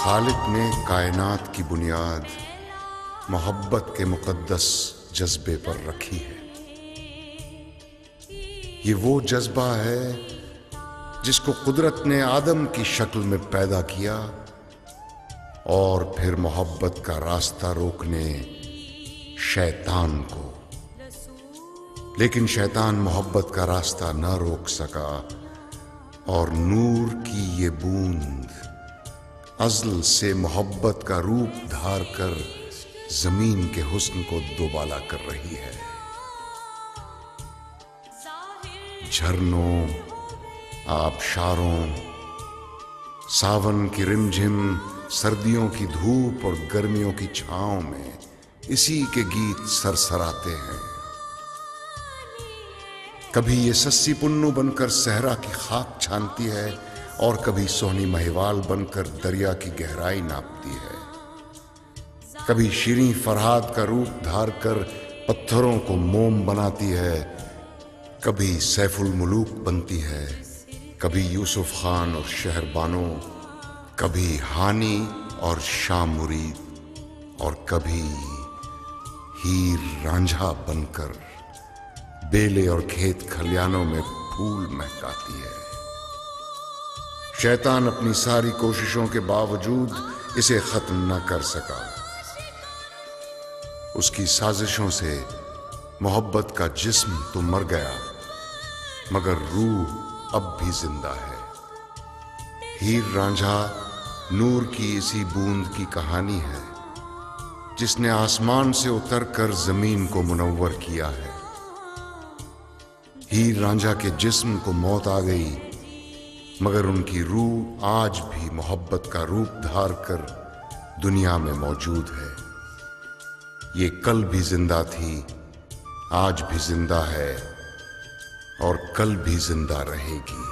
खालिक ने कायनात की बुनियाद मोहब्बत के मुकद्दस जज्बे पर रखी है। ये वो जज्बा है जिसको कुदरत ने आदम की शक्ल में पैदा किया और फिर मोहब्बत का रास्ता रोकने शैतान को। लेकिन शैतान मोहब्बत का रास्ता न रोक सका और नूर की ये बूंद अज़ल से मोहब्बत का रूप धार कर जमीन के हुस्न को दोबाला कर रही है। झरनों, आबशारों, सावन की रिमझिम, सर्दियों की धूप और गर्मियों की छांव में इसी के गीत सरसराते हैं। कभी ये सस्सी पुन्नू बनकर सहरा की खाक छानती है और कभी सोहनी महिवाल बनकर दरिया की गहराई नापती है। कभी शीरीं फरहाद का रूप धार कर पत्थरों को मोम बनाती है, कभी सैफुल मुलूक बनती है, कभी यूसुफ खान और शहरबानो, कभी हानी और शाह मुरीद और कभी हीर रांझा बनकर बेले और खेत खलियानों में फूल महकाती है। शैतान अपनी सारी कोशिशों के बावजूद इसे खत्म न कर सका। उसकी साजिशों से मोहब्बत का जिस्म तो मर गया, मगर रूह अब भी जिंदा है। हीर रांझा नूर की इसी बूंद की कहानी है जिसने आसमान से उतरकर जमीन को मुनव्वर किया है। हीर रांझा के जिस्म को मौत आ गई, मगर उनकी रूह आज भी मोहब्बत का रूप धार कर दुनिया में मौजूद है। ये कल भी जिंदा थी, आज भी जिंदा है और कल भी जिंदा रहेगी।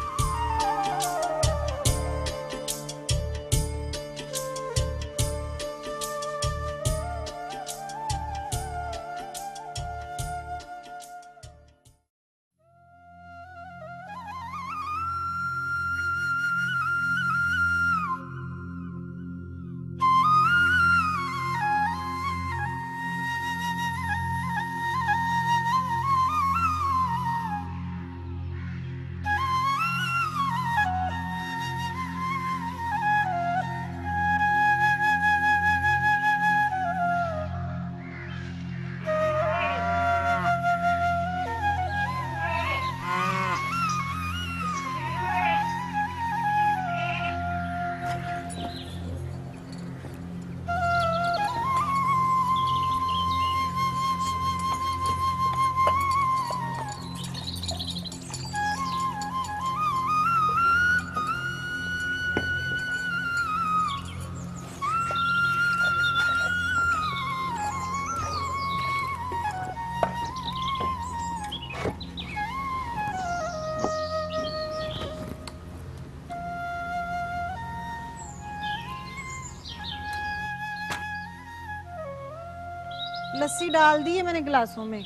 लस्सी डाल दी है मैंने गिलासों में।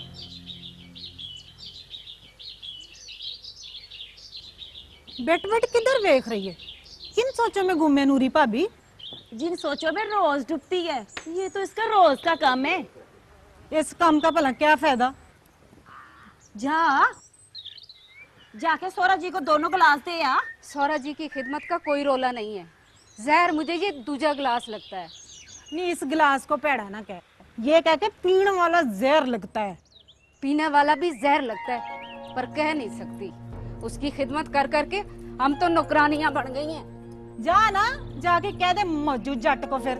बेट बेट किधर देख रही है? किन सोचों में घूमे नूरी भाभी? जिन सोचों में रोज डूबती है, ये तो इसका रोज का काम है। इस काम का भला क्या फायदा? जाके सौरा जी को दोनों गिलास दे या। सौरा जी की खिदमत का कोई रोला नहीं है। जहर मुझे ये दूजा गिलास लगता है। नहीं, इस गिलास को पेड़ा ना कह, ये कह के पीने वाला जहर लगता है। पीने वाला भी जहर लगता है, पर कह नहीं सकती। उसकी खिदमत कर करके हम तो नौकरानियां बन गई हैं। जा ना, जाके कह दे मौजूद जट को। फिर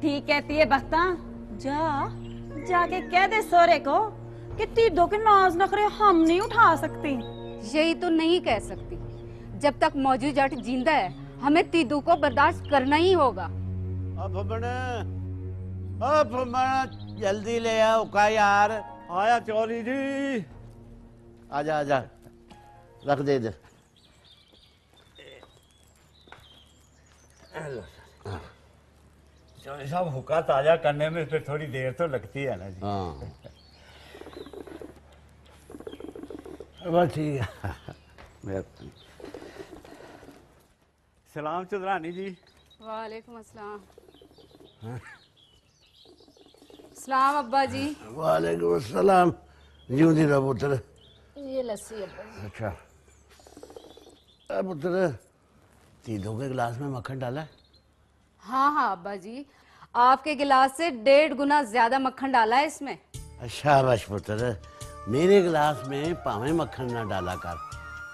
ठीक कहती है बख्ता, जाके कह दे सोरे को कि तीदों के नाज नखरे हम नहीं उठा सकती। यही तो नहीं कह सकती। जब तक मौजूद जट जिंदा है, हमें तीदू को बर्दाश्त करना ही होगा। अब जल्दी ले आओ का यार। आया चौधरी जी। आजा आजा, रख दे इधर। चौधरी साहब, हुक्का ताजा करने में फिर थोड़ी देर तो लगती है ना जी। हाँ बस ठीक है। सलाम चौधरानी जी। वालेकुम अस्सलाम। सलाम अब्बा जी। वालेकुम अस्सलाम। जीवती रहो पुत्र। ये लस्सी अब्बा जी। अच्छा पुत्र, तीनों के गिलास में मक्खन डाला है? हाँ हाँ अब्बा जी, आपके गिलास से 1.5 गुना ज्यादा मक्खन डाला है इसमें। शाबाश पुत्र, मेरे गिलास में पावे मक्खन ना डाला कर,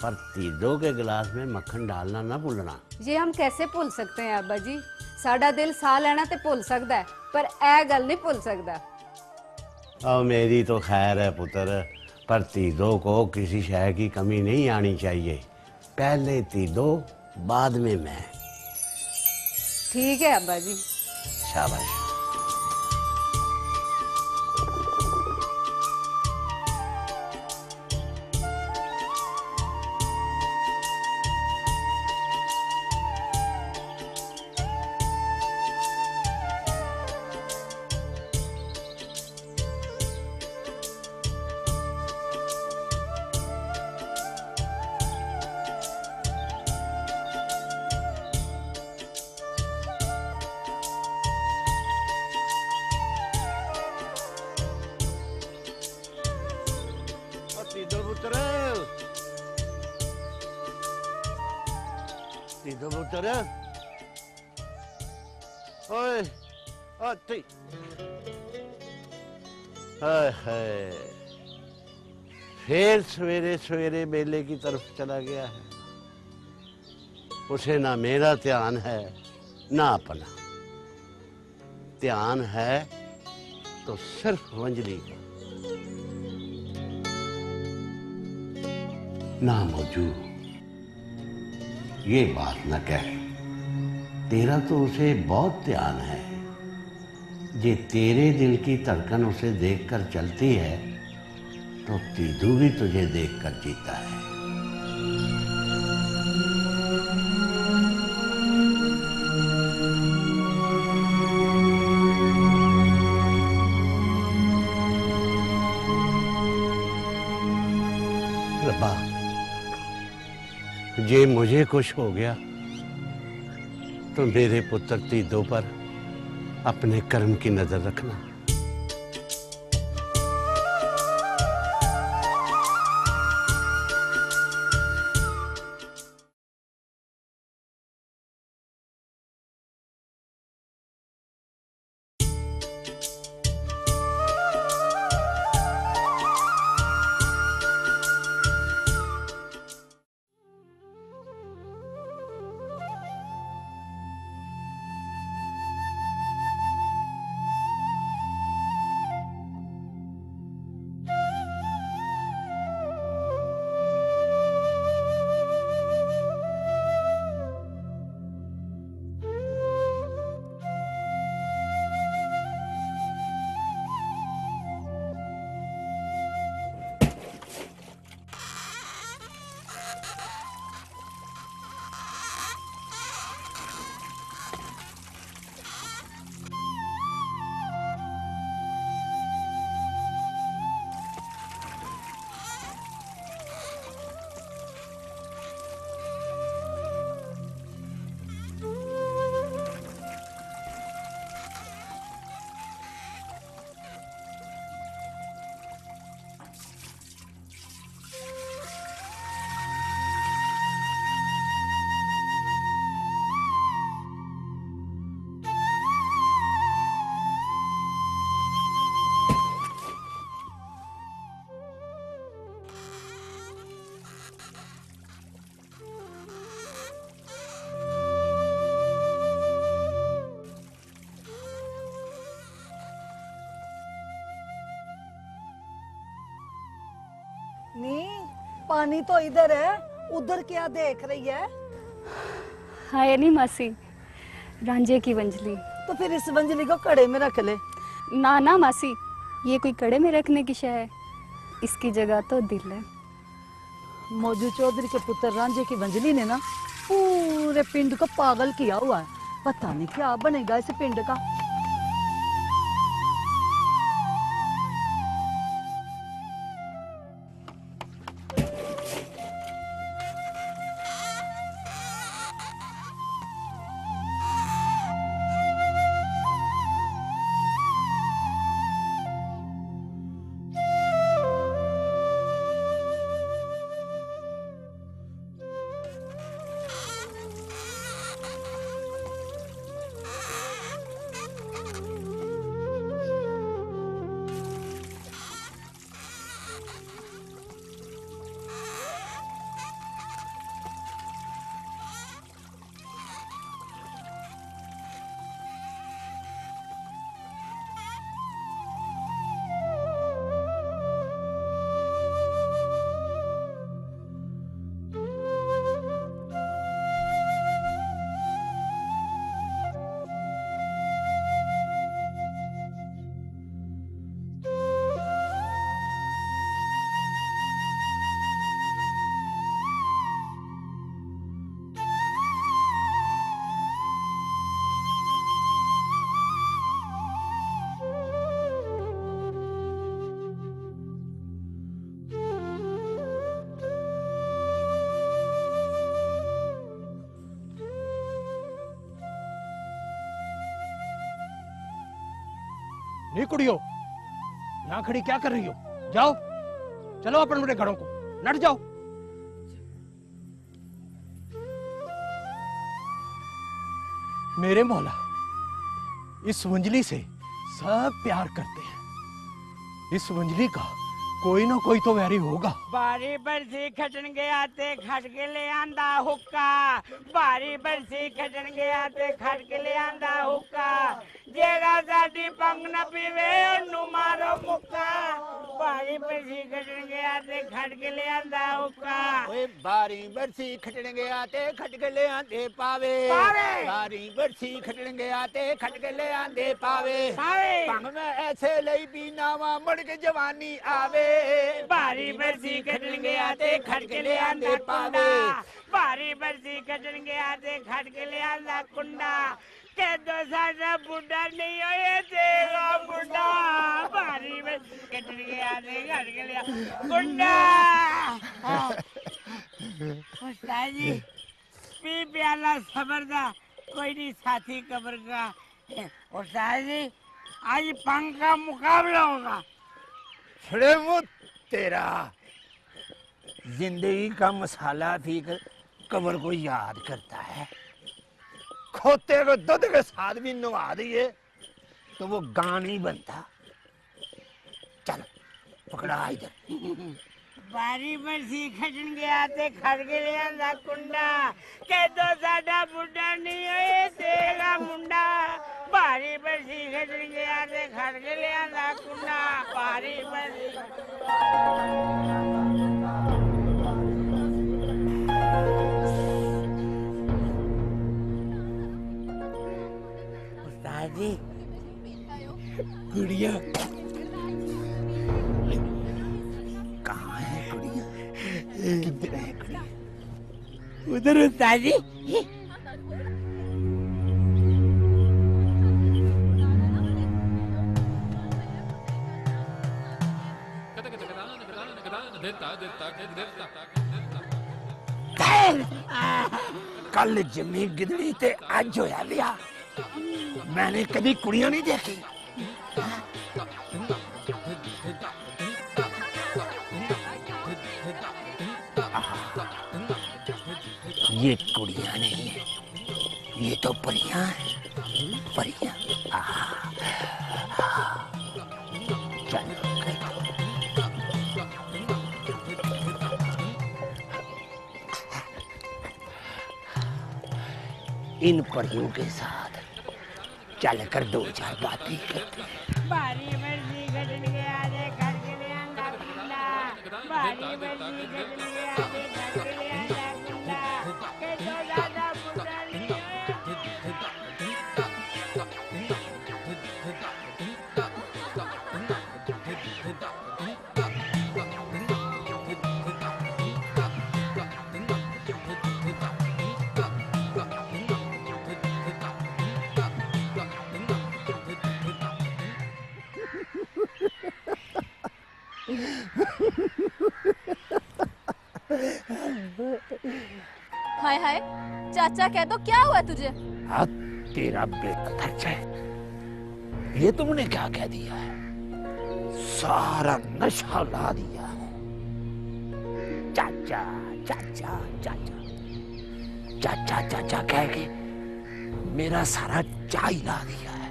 पर तीनों के गिलास में मक्खन डालना ना भूलना। ये हम कैसे भूल सकते हैं अब्बा जी? साडा दिल सा लेना ते भूल सकता है, पर ए गल नहीं भूल सकता। और मेरी तो खैर है पुत्र, पर तीनों को किसी शय की कमी नहीं आनी चाहिए। पहले तीनों, बाद में मैं। ठीक है अब्बा जी। शाबाश। तीनों पुत्र, तीनों पुत्र, ओए, अति, हाय, फिर सवेरे सवेरे मेले की तरफ चला गया है। उसे ना मेरा ध्यान है ना अपना ध्यान है, तो सिर्फ मंजली का। ना मौजू, ये बात न कह, तेरा तो उसे बहुत ध्यान है। जे तेरे दिल की धड़कन उसे देखकर चलती है, तो तीदू भी तुझे देखकर जीता है। रब्बा, जे मुझे खुश हो गया, तो मेरे पुत्र तीदों पर अपने कर्म की नजर रखना। पानी तो इधर है, उधर क्या देख रही है? हाय नहीं मासी, रांझे की वंजली। तो फिर इस वंजली को कड़े में रख ले। ना ना मासी, ये कोई कड़े में रखने की शय है, इसकी जगह तो दिल है। मौजू चौधरी के पुत्र रांझे की वंजली ने ना पूरे पिंड को पागल किया हुआ है। पता नहीं क्या बनेगा इस पिंड का। नहीं कुड़ियो, यहाँ खड़ी क्या कर रही हो? जाओ, चलो अपन अपने घरों को, लट जाओ। मेरे मौला, इस मंजली से सब प्यार करते हैं। इस मंजली का कोई ना कोई तो वैरी होगा। बारी बरसी खटन गया ते खट के ले आंदा हुक्का, बारी बरसी खटन गया ते खट के ले आंदा हुक्का, जेड़ा साडी पंग न पीवे ओनू मारो मुक्का, बारी बरसी खटन गया ते खट के ले आंदा हुक्का। ओए बारी बरसी खटन गया ते खट के ले आंदे पावे, बारी बरसी खटन गया ते खट के ले आंदे पावे, पंग में ऐसे लई पीनावा मड़ के जवानी आवे, बारी बरसी खटन गया ते खट के ले आंदा पावे, बारी बरसी खटन गया ते खट के ले आंदा कुंडा, के दो साडा बुढ़ा नहीं होए तेरा बुढ़ा, बारी बरसी खटन गया ते खट के ले कुंडा। उस्ताद जी पी प्याला सबर दा, कोई नहीं साथी कब्र का। उस्ताद जी आज पंख का मुकाबला होगा। छड़े वो तेरा जिंदगी का मसाला भी कब्र को याद करता है। खोते को दूध के साथ भी नवा दिए तो वो गान नहीं बनता। चल पकड़ा इधर। बारी बरसी खटन गया ते खट के ले आंदा कुंडा, के दो साडा बुढ़ा नहीं होए तेरा मुंडा, बारी बरसी खटन गया ते खट के ले आंदा कुंडा, बारी बरसी। उस्ताद जी गुड़िया कहाँ है गुड़िया? किधर है गुड़िया? उधर उस्ताद जी। कल जमी गिदड़ी ते आज होया लिया। मैंने कभी कुड़ियां नहीं देखी। ये कुड़ियां नहीं है, ये तो परियां हैं, परियां। इन परियों के साथ चलकर दो चार बातें करते हैं। बारी बरसी खटन गया ते खट के ले आंदा कुंडा, बारी बरसी खटन गया ते खट के ले आंदा कुंडा, के दो साडा बुढ़ा नहीं होए। हाय हाय चाचा कह दो क्या हुआ तुझे? हाँ तेरा बेटा खर्चा है। ये तुमने क्या कह दिया है? सारा नशा ला दिया है। चाचा चाचा चाचा चाचा चाचा कह के मेरा सारा चाय ला दिया है।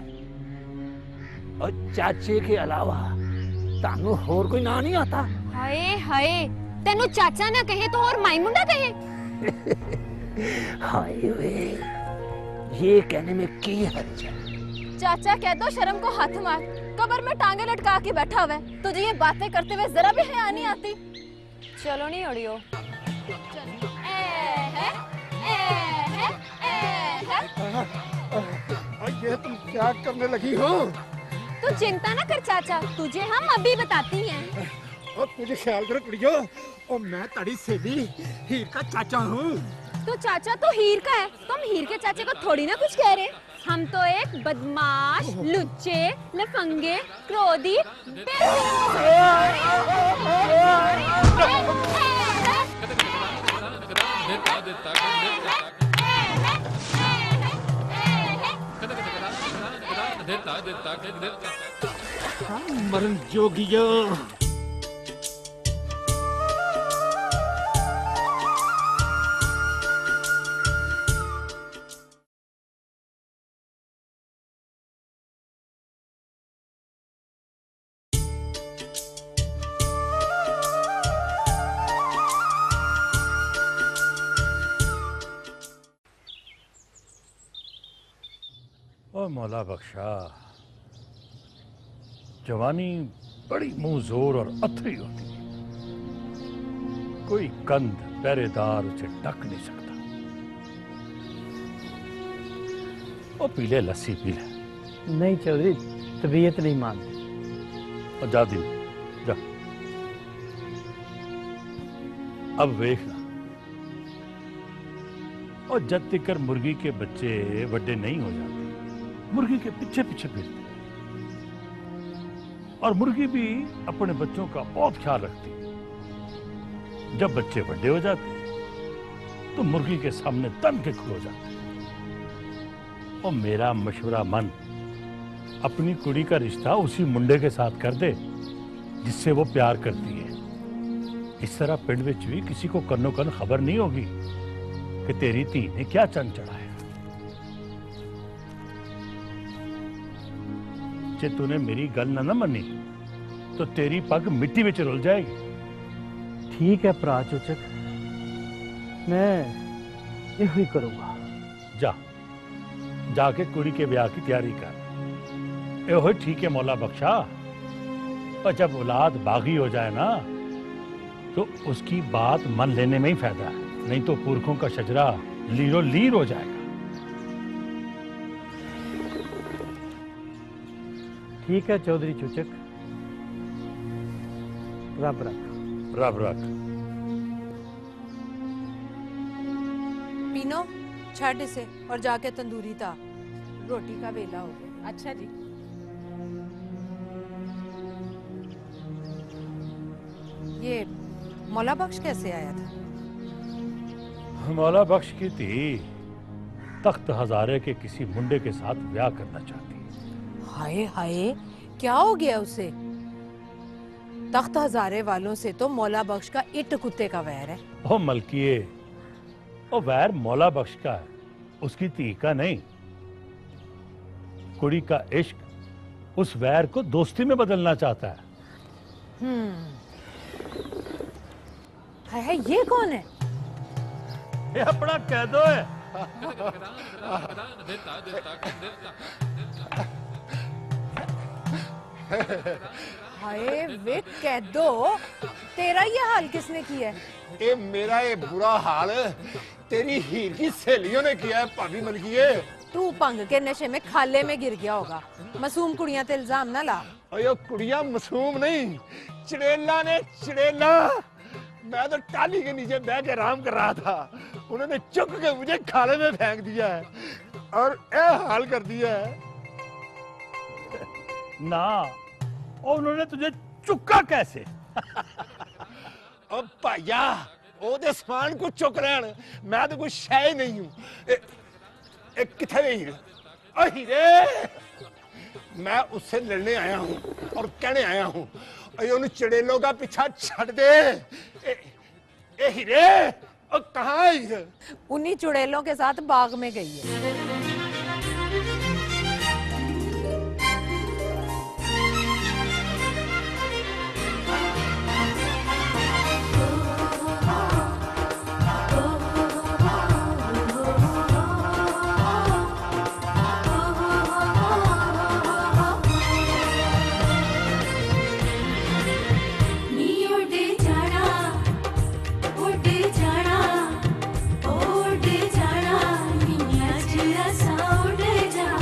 और चाचे के अलावा तानू होर कोई ना नहीं आता। हाय हाय तेनू चाचा ना कहे तो और माईमुंडा कहे। हाय वे ये कहने में की हर्ज है? चाचा कह दो शर्म को हाथ मार, कब्र में टांगे लटका के बैठा हुआ है, तुझे ये बातें करते हुए जरा भी हया नहीं आती। चलो नहीं ओडियो। ये तुम क्या करने लगी हो? तू चिंता ना कर चाचा, तुझे हम अभी बताती हैं। और तुझे ख्याल करो कुड़ियो, और मैं तड़ी सेली हीर का चाचा हूँ। तो चाचा तो हीर का है, तुम हीर के चाचे को थोड़ी ना कुछ कह रहे। हम तो एक बदमाश, लुच्चे, लफंगे, क्रोधी मरण जोगिया। ओ मौला बख्शा, जवानी बड़ी मुंह जोर और अथरी होती है, कोई कंध पहरेदार उसे ढक नहीं सकता। ओ पी ले, लस्सी पी ले। नहीं चौधरी, तबीयत नहीं मानती। और जा दी जा। अब देखना, और जब तक मुर्गी के बच्चे बड़े नहीं हो जाते, मुर्गी के पीछे पीछे फिरते, और मुर्गी भी अपने बच्चों का बहुत ख्याल रखती है। जब बच्चे बड़े हो जाते तो मुर्गी के सामने तन के खड़ो जाते। और मेरा मशवरा मन, अपनी कुड़ी का रिश्ता उसी मुंडे के साथ कर दे जिससे वो प्यार करती है। इस तरह पिंड विच भी किसी को कन्नो कन खबर नहीं होगी कि तेरी धी ने क्या चंद चढ़ाया। जे तूने मेरी गल ना मनी तो तेरी पग मिट्टी में रुल जाएगी। ठीक है भरा चूचक, मैं यही ही करूंगा। जा, जाके कुड़ी के ब्याह की तैयारी कर। यो ठीक है मौला बख्शा। और जब औलाद बागी हो जाए ना तो उसकी बात मन लेने में ही फायदा है, नहीं तो पुरखों का शजरा लीरो लीर हो जाएगा। ठीक है चौधरी चूचक, रब रख। रब रख। पीनो, छड़ इसे और जाके तंदूरी ता, रोटी का वेला हो गया। अच्छा जी। ये मौला बख्श कैसे आया था? मौला बख्श की थी तख्त हजारे के किसी मुंडे के साथ ब्याह करना चाहती। हाय हाय, क्या हो गया उसे? तख्त हजारे वालों से तो मौला बख्श का इट कुत्ते का वैर है। ओ मलकिए, ओ वैर मौला बख्श का है, उसकी धी का नहीं। कुड़ी का इश्क उस वैर को दोस्ती में बदलना चाहता है। हाय, ये कौन है? ये अपना कह दो है। हाय वे कह दो, तेरा ये हाल किसने किया है? ये मेरा ये बुरा हाल तेरी हीर की सहेलियों ने किया है भाभी मलकिए। तू भंग के नशे में खाले में गिर गया होगा। मासूम कुड़ियां ते इल्जाम ना ला। अयो कुड़ियां मासूम नहीं, चिड़ेला ने चिड़ेला। मैं तो टाली के नीचे बैठ के आराम कर रहा था, उन्होंने चुक के मुझे खाले में फेंक दिया है और ये हाल कर दिया है। ना, और उन्होंने तुझे चुक्का कैसे? अब भाइया ओदे समान को चुक रहन, मैं तो कोई शय नहीं हूं। किथे हीर? हीरे, मैं उससे लड़ने आया हूं और कहने आया हूं उन चिड़ेलों का पीछा छड़ दे। ए हीरे, कहाँ है? उन्हीं चुड़ैलों के साथ बाग में गई है। जा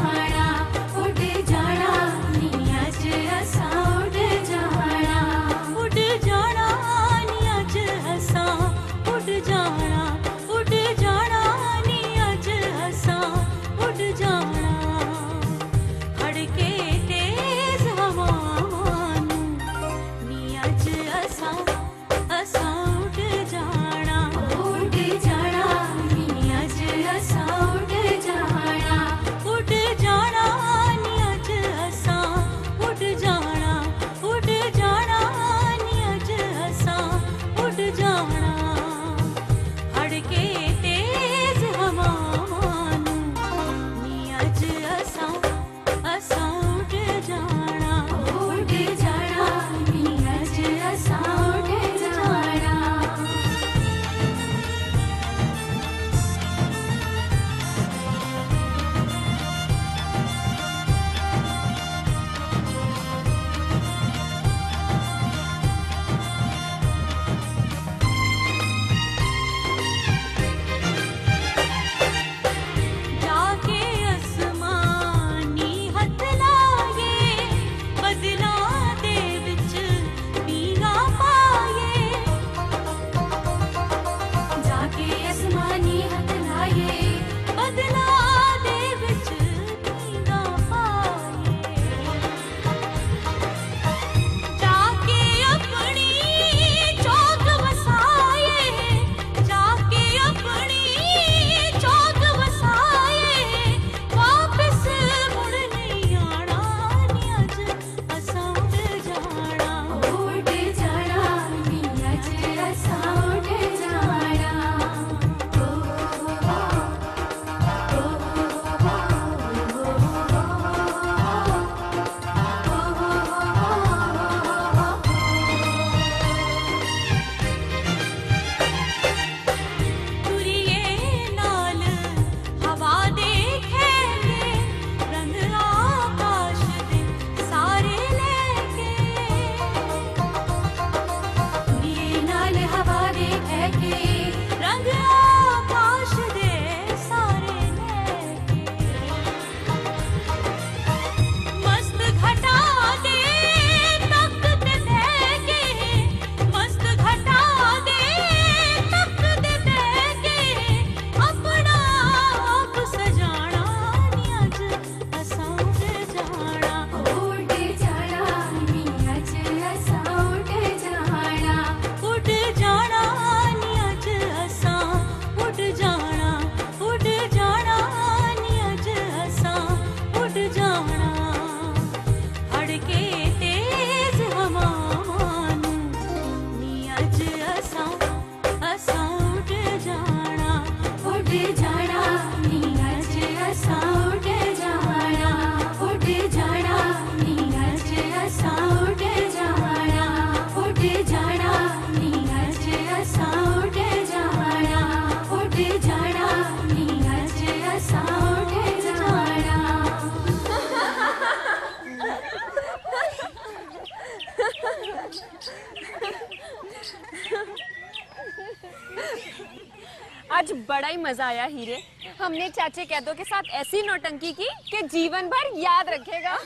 बड़ा ही मजा आया हीरे। हमने चाचे कैदों के साथ ऐसी नौटंकी की कि जीवन भर याद रखेगा।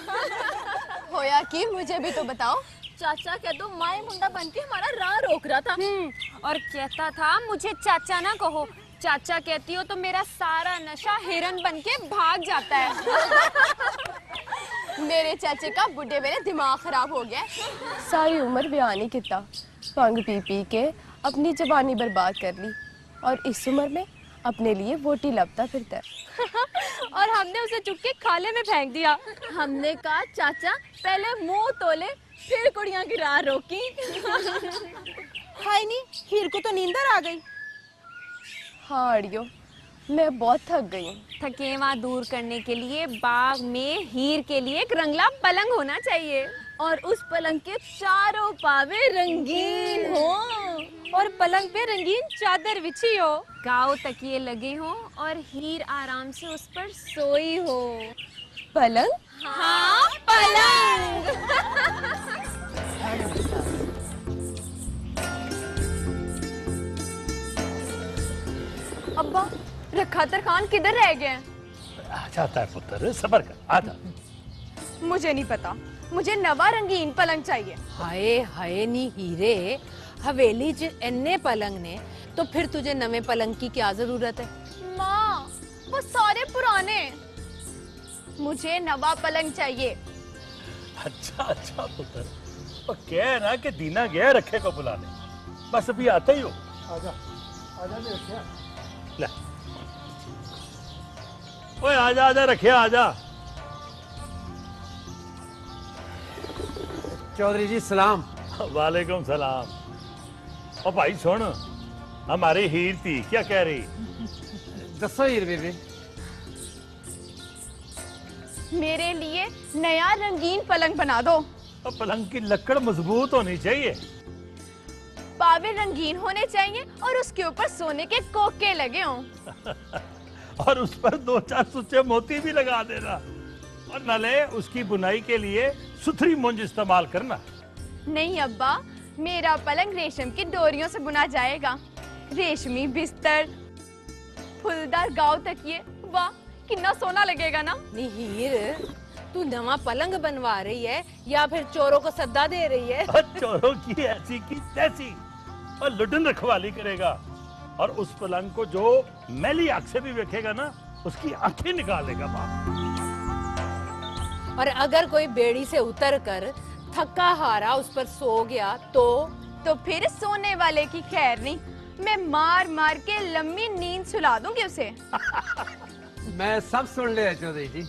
होया कि मुझे भी तो बताओ। चाचा कैदो माए मुंडा बन के हमारा राह रोक रहा था और कहता था मुझे चाचा ना कहो, चाचा कहती हो तो मेरा सारा नशा हिरन बन के भाग जाता है। मेरे चाचे का बुढ़े मेरे दिमाग खराब हो गया। सारी उम्र बयान ही कितना भंग पी पी के अपनी जवानी बर्बाद कर ली और इस उम्र में अपने लिए वोटी लपता फिरता है। और हमने उसे चुप के खाले में फेंक दिया। हमने कहा चाचा पहले मुंह तोले फिर कुड़ियां की राह रोकी। हाय नी, हीर को तो नींदर आ गई। हाँ अड़ियो, मैं बहुत थक गई हूँ। थकेवा दूर करने के लिए बाग में हीर के लिए एक रंगला पलंग होना चाहिए और उस पलंग के चारों पावे रंगीन हो और पलंग पे रंगीन चादर बिछी हो, गाँव तकिए लगे हो और हीर आराम से उस पर सोई हो। पलंग? हाँ पलंग। अब्बा रखातर खान किधर रह गए? आ जाता है पुत्र, सबर कर, आजा। मुझे नहीं पता, मुझे नवा रंगीन पलंग चाहिए। हाय हाय नी हीरे, हवेली च इन्ने पलंग ने तो फिर तुझे नवे पलंग की क्या जरूरत है? माँ वो सारे पुराने, मुझे नवा पलंग चाहिए। अच्छा अच्छा पुत्र, वो कह ना कि दीना गया रखे को बुलाने, बस अभी आते ही हो। आजा आजा मेरे रखिया। ले ओए आजा आजा रखिया आजा। चौधरी जी सलाम। वालेकुम सलाम। और भाई सुन, हमारी हीर थी क्या कह रही? दसो हीर बेबे। मेरे लिए नया रंगीन पलंग बना दो। और पलंग की लकड़ मजबूत होनी चाहिए, पावे रंगीन होने चाहिए और उसके ऊपर सोने के कोके लगे हों। और उस पर 2-4 सुच्चे मोती भी लगा देना और नले उसकी बुनाई के लिए सुथरी मूंज इस्तेमाल करना। नहीं अब्बा, मेरा पलंग रेशम की डोरियों से बुना जाएगा। रेशमी बिस्तर, फुलदार गाँव तकिए, वाह कितना सोना लगेगा ना। नी हीर, तू नवा पलंग बनवा रही है या फिर चोरों को सद्दा दे रही है? चोरों की ऐसी की तैसी और लुटन रखवाली करेगा और उस पलंग को जो मैली आंख से भी देखेगा ना, उसकी आंखें निकालेगा बाप। और अगर कोई बेड़ी से उतर कर थका हारा उस पर सो गया तो फिर सोने वाले की खैर नहीं, मैं मार मार के लंबी नींद सुला दूंगी उसे। मैं सब सुन लिया चौधरी जी।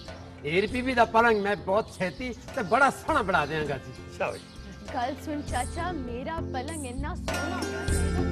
एरपीवी दा पलंग मैं बहुत छेती ते बड़ा सोहना बना देंगा जी। शाबाश। कल सुन चाचा, मेरा पलंग इतना सोना होना चाहिए।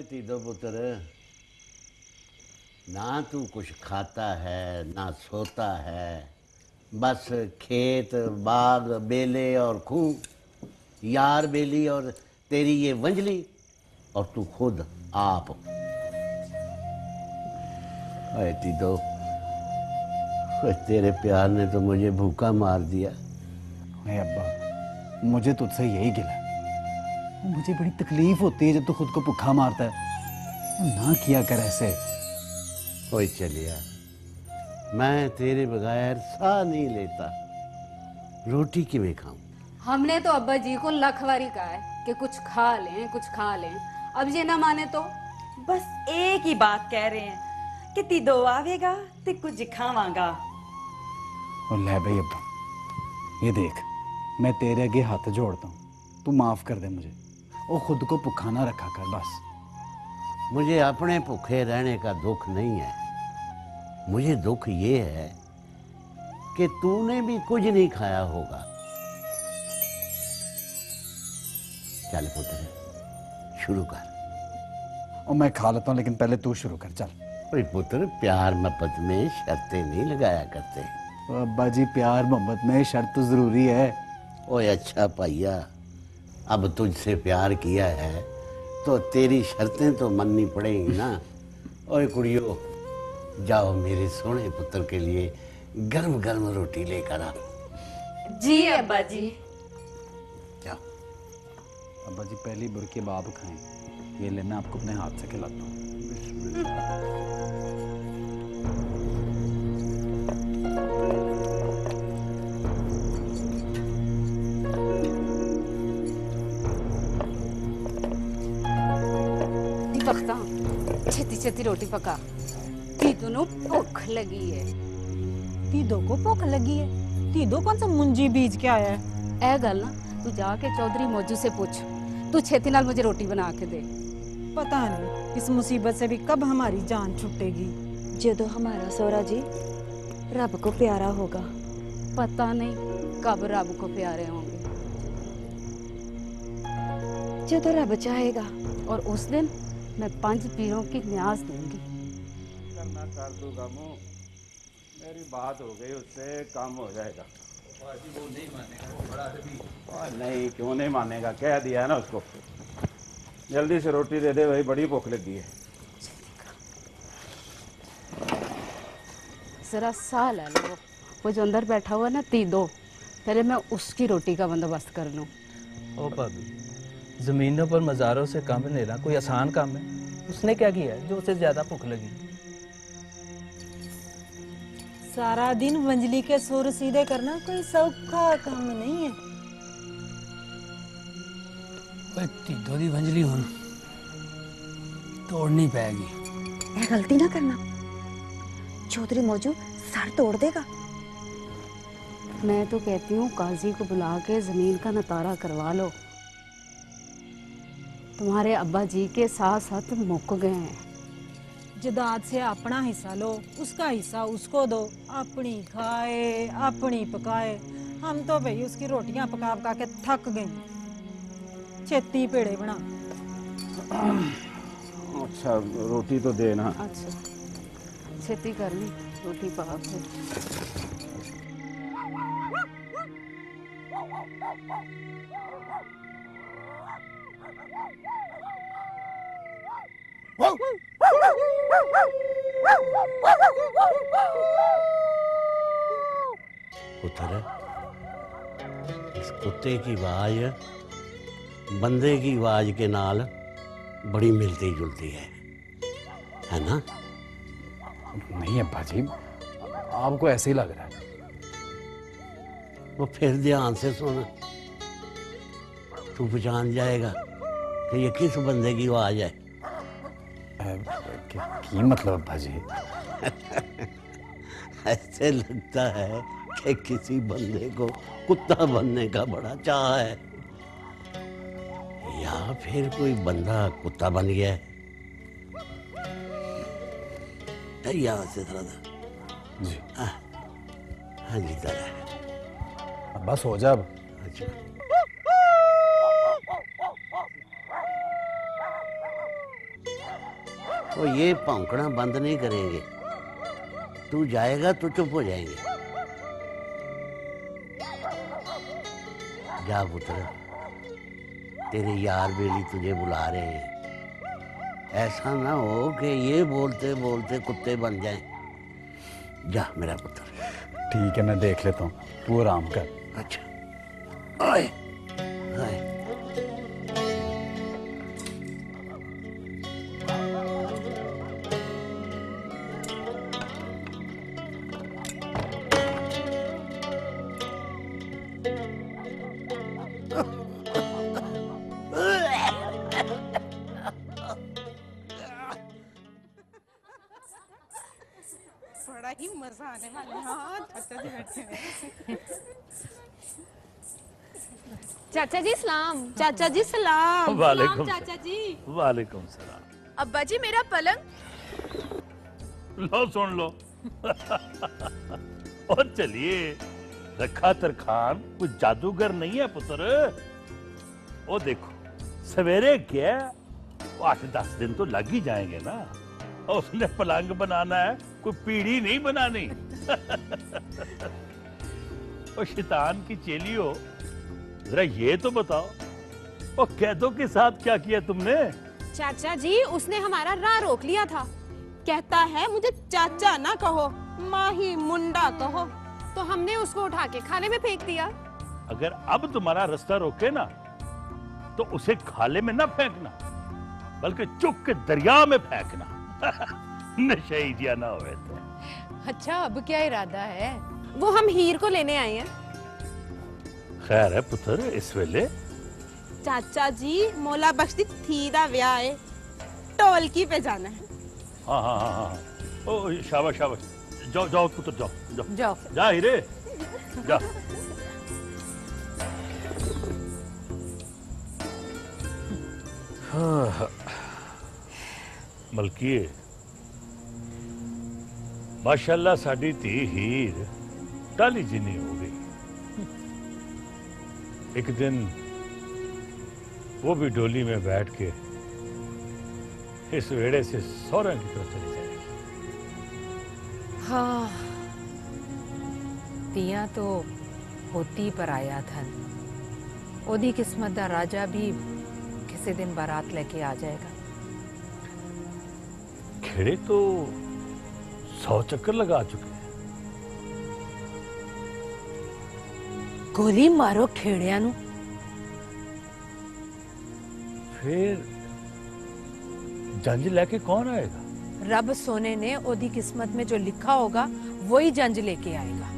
तीदो पुत्र, ना तू कुछ खाता है ना सोता है, बस खेत बाग बेले और खूह, यार बेली और तेरी ये वंजली और तू खुद आप। अरे तीदो, तेरे प्यार ने तो मुझे भूखा मार दिया। अरे अब्बा, मुझे तुझसे यही गिला है। मुझे बड़ी तकलीफ होती है जब तू खुद को भूखा मारता है। ना किया कर ऐसे। ओए चलिया, मैं तेरे बगैर साह नहीं लेता, रोटी किवें खाऊं? हमने तो अब्बा जी को लखवारी कहा है कि कुछ खा लें कुछ खा लें, अब ये ना माने तो बस एक ही बात कह रहे हैं कि तीदो आवेगा ते कुछ खावांगा। और ले भाई अब्बा, ये देख, मैं तेरे आगे हाथ जोड़ता हूँ, तू माफ कर दे मुझे और खुद को भूखा ना रखा कर बस। मुझे अपने भूखे रहने का दुख नहीं है, मुझे दुख ये है कि तूने भी कुछ नहीं खाया होगा। चल पुत्र, शुरू कर। और मैं खा लेता हूँ, लेकिन पहले तू शुरू कर, चल। अरे पुत्र, प्यार मोहब्बत में शर्तें नहीं लगाया करते। अब्बा जी, प्यार मोहब्बत में शर्त तो जरूरी है। ओए अच्छा भैया, अब तुझसे प्यार किया है तो तेरी शर्तें तो माननी पड़ेंगी ना। ओए कुड़ियो, जाओ मेरे सोने पुत्र के लिए गर्म गर्म रोटी लेकर आओ। जी अब्बा जी। जाओ। अब्बा जी, पहली बुरकी बाप खाएं। ये ले, मैं आपको अपने हाथ से खिलाता हूँ। पकता छेती छेती रोटी पका। तीदो नु भूख लगी है। तीदो को भूख लगी है? तीदो कौन सा मुंजी बीज के आया है? ए गल ना तू जाके चौधरी मौजू से पूछ। तू छेती नाल मुझे रोटी बना के दे। पता नहीं इस मुसीबत से भी कब हमारी जान छूटेगी। जदों हमारा सोरा जी रब को प्यारा होगा। पता नहीं कब रब को प्यारे होंगे। जदों रब चाहेगा। और उस दिन मैं 5 पीरों की न्याज दूंगी। करना कर दूंगा मुँह, मेरी बात हो गई उससे, काम हो जाएगा। वो नहीं मानेगा, वो बड़ा आदमी। नहीं, क्यों नहीं मानेगा, कह दिया है ना उसको। जल्दी से रोटी दे दे भाई, बड़ी भूख लगी है। जरा सा ले लो। वो जो अंदर बैठा हुआ है ना तीदो, पहले मैं उसकी रोटी का बंदोबस्त कर लूं। ओ भाभी, जमीनों पर मज़ारों से काम लेना कोई आसान काम है? उसने क्या किया है जो उसे ज्यादा भूख लगी? सारा दिन वंजली के सुर सीधे करना कोई सौखा काम नहीं है। तीदो दी वंजली हुन तोड़नी पैगी। यह गलती ना करना, चौधरी मौजू सर तोड़ देगा। मैं तो कहती हूँ काजी को बुला के जमीन का नतारा करवा लो। तुम्हारे अब्बा जी के 7 साथ मुक गए हैं। जदाद से अपना हिस्सा लो, उसका हिस्सा उसको दो। अपनी खाए अपनी पकाए। हम तो भाई उसकी रोटियां पका पका के थक गए। छेती पेड़े बना। अच्छा, रोटी तो देना। अच्छा, छेती कर ली रोटी पका के। पुत्र, इस कुत्ते की आवाज बंदे की आवाज के नाल बड़ी मिलती जुलती है ना? नहीं अब्बा जी, आपको ऐसे ही लग रहा है। वो फिर ध्यान से सुन, तू पहचान जाएगा कि ये किस बंदे की आवाज है। की मतलब अब्बा जी? ऐसे लगता है कि किसी बंदे को कुत्ता बनने का बड़ा चाह है, या फिर कोई बंदा कुत्ता बन गया है। यहाँ से थोड़ा जी। हाँ जी, तरह बस हो जा अब। अच्छा, तो ये भौंकना बंद नहीं करेंगे। तू जाएगा तो चुप हो जाएंगे। जा पुत्र, तेरे यार बेली तुझे बुला रहे हैं। ऐसा ना हो कि ये बोलते बोलते कुत्ते बन जाएं। जा मेरा पुत्र। ठीक है, मैं देख लेता हूँ, तू आराम कर। अच्छा, आए आए। बड़ा ही मजा आने वाला है। हाँ, चाचा जी बैठे हैं। चाचा जी सलाम। चाचा जी सलाम। वालेकुम चाचा जी। वालेकुम सलाम। अब्बा जी मेरा पलंग। लो सुन लो। और चलिए, रखा तरखान कोई जादूगर नहीं है पुत्र। ओ देखो, सवेरे गया 8-10 दिन तो लग ही जाएंगे ना। और उसने पलंग बनाना है, कोई पीढ़ी नहीं बनानी। और शैतान की चेली हो, जरा ये तो बताओ, और कैदों के साथ क्या किया तुमने? चाचा जी, उसने हमारा राह रोक लिया था। कहता है मुझे चाचा ना कहो, माही मुंडा कहो। तो हमने उसको उठा के खाले में फेंक दिया। अगर अब तुम्हारा रास्ता रोके ना, तो उसे खाले में ना फेंकना, बल्कि चुप के दरिया में फेंकना। नशे जिया ना होवे तो। अच्छा, अब क्या इरादा है? वो हम हीर को लेने आए हैं। खैर है पुत्र, इस वेले चाचा जी, मौला बख्श दी थी दा व्याह है, टोलकी पे जाना है। हाँ हाँ हाँ हाँ, ओ शाबाश शाबाश, जाओ जाओ पुत्र, जाओ जाओ जाओ जा हीरे, जा। हाँ, मलकीए, माशाल्लाह साडी धी हीर टाली जिनी हो गई। एक दिन वो भी डोली में बैठ के इस वेड़े से सौरंग की तरफ चली जाएगी। हाँ, तिया तो होती पर आया धन। ओदी किस्मत दा राजा भी किसी दिन बारात लेके आ जाएगा। खेड़े तो 100 चक्कर लगा चुके हैं। गोली मारो खेड़िया नू। फिर जंज लेके कौन आएगा? रब सोने ने ओदी किस्मत में जो लिखा होगा वही जंज लेके आएगा।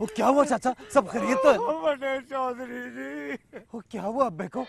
वो क्या हुआ चाचा, सब खैरियत तो है? बड़े चौधरी जी, वो क्या हुआ अब्बे को?